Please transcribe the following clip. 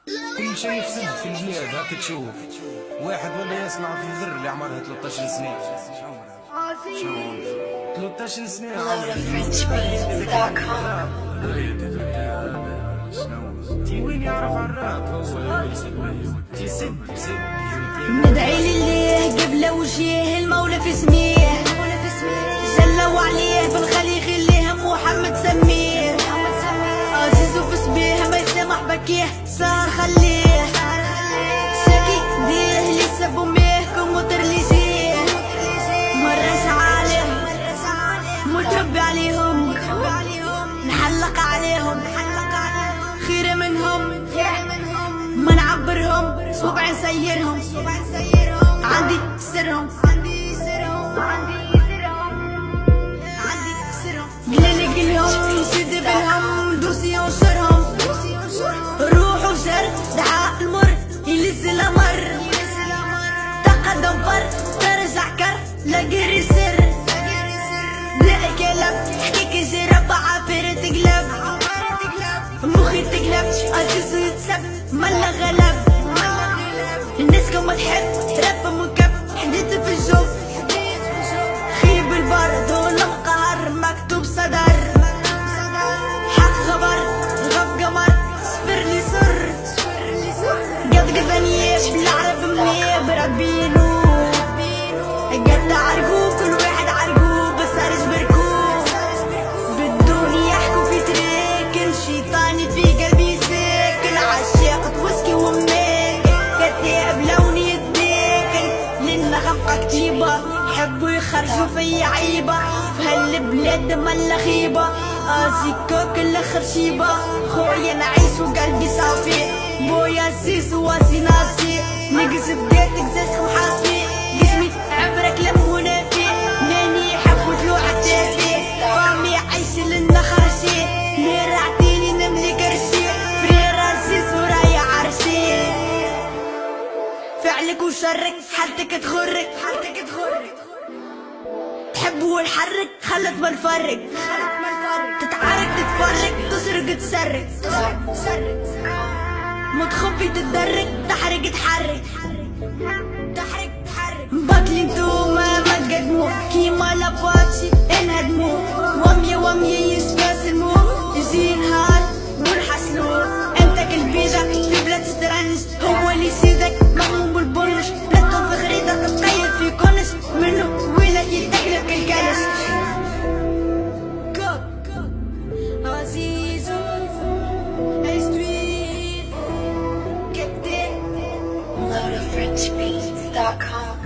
كل شيء يفسد في البلاد. هاك تشوف واحد ولا يصنع في الذر اللي عمرها 13 سنة. شوف 13 سنة تي وين يعرف عالراب تيسب ندعي لله قبل وجيه المولى في سميه جل وعليه بالخلي خليه محمد سميه عزيز في سبيه ما يسامح بكيه صار خليه شاكي ديه اللي سب اميه كمطر اللي جيه مرش عالم متربي عليهم نحلق عليهم خير منهم ما نعبرهم صوبع نسيرهم عندي سرهم قليل قلهم نشد بينهم دوسي ونشرهم روح وشر دعاء المر يلز الامر تقدم فر ترجع كر لقري سر دعي كلب حكيك جرب عافر تقلب مخي تقلب عزيز يتسب ملا غلب الناس كما تحب رب مكب حديت في الجو خيب البرد والقهر مكتوب صدر حق خبر غف قمر صفر لي سر قد قدنيش بالعرب منيه بربينو قد عرقو كل واحد عرقو بس عرج بركو بدون يحكوا في تريك الشيطان في قلبي ساكن عشاقة وسكي وماك كتاب لوني يديك لنا غفقة كتيبة حبوا يخرجوا في عيبة في هالبلاد ملا خيبة ازيكو كل خرشيبة خويا نعيش وقلبي صافي بويا سيس واسي ناسي نقص بديتك زاس وحافي جسمي عبرك لمونا فيه ماني حب وطلوع التافي فامي عيش لنا خرشي نير عطيني نملي كرشي فرير عزيز ورايا عرشي فعلك وشرك حالتك تغرك تحب والحرك خلت ما نفرق تتعارك تتفرق تسرق تسرق متخبي تتدرك تحرق تحرك بطلي انتوما ما تقدمو كيما لاباتشي انهدمو وامية يستسلمو يجي نهار ونحسلو انت كالبيجا في بلاد سترانش هو اللي يسيدك مغموم بالبرش بلادكم في خريطة تتقيد في كونش منو ويلا يتقلب كالكالش عزيزو street get there LoadedFrenchBeats.com